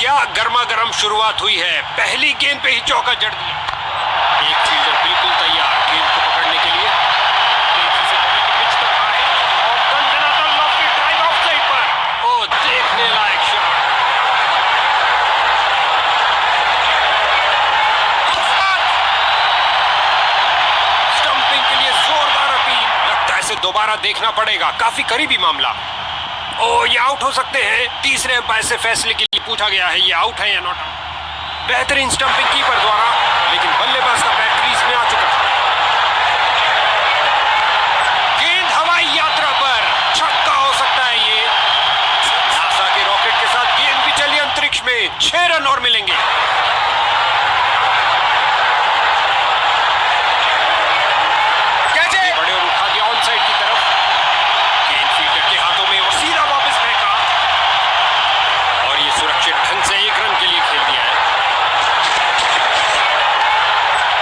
क्या गर्मा गर्म शुरुआत हुई है, पहली गेंद पे ही चौका जड़ दिया। एक फील्डर बिल्कुल तैयार गेंद को पकड़ने के लिए। तेजी से पिच तक आए और दंडनाता लॉफ्टी ड्राइव ऑफ साइड पर। ओ, देखने लायक शॉट। स्टंपिंग के लिए जोरदार अपील। लगता है इसे दोबारा देखना पड़ेगा, काफी करीबी मामला। ओ, ये आउट हो सकते हैं। तीसरे अंपायर से फैसले के लिए पूछा गया है, ये आउट है या नॉट आउट। बेहतरीन स्टंपिंग कीपर द्वारा, लेकिन बल्लेबाज का पैर क्रीज में आ चुका था। गेंद हवाई यात्रा पर, छक्का हो सकता है ये। नासा के रॉकेट के साथ गेंद भी चली अंतरिक्ष में। 6 रन और मिलेंगे। बड़े और उठा दिया ऑन साइड की तरफ। गेंद फील्डर के हाथों में, वो सीधा वापस फेंका और ये सुरक्षित ढंग से 1 रन के लिए खेल दिया है।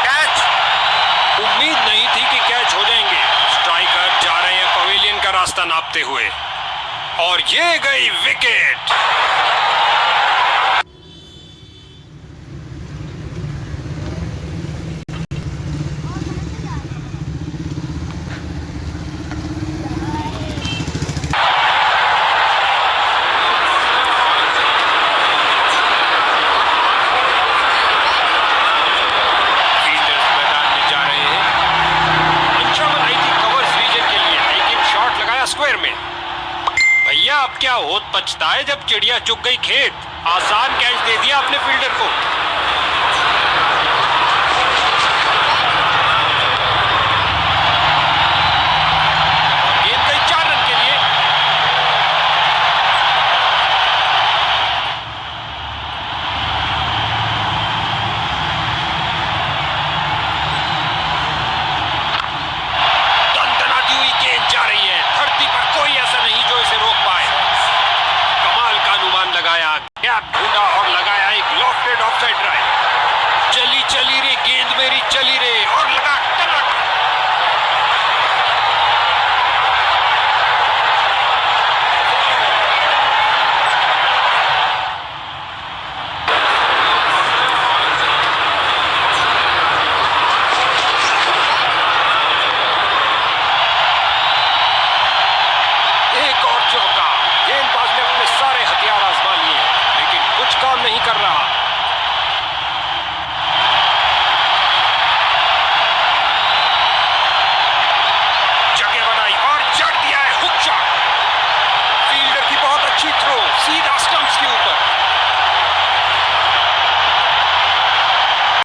कैच। उम्मीद नहीं थी कि कैच हो जाएंगे। स्ट्राइकर जा रहे हैं पवेलियन का रास्ता नापते हुए और ये गई विकेट। स्क्वायर में भैया, अब क्या होत पछता है जब चिड़िया चुग गई खेत। आसान कैच दे दिया अपने फील्डर को।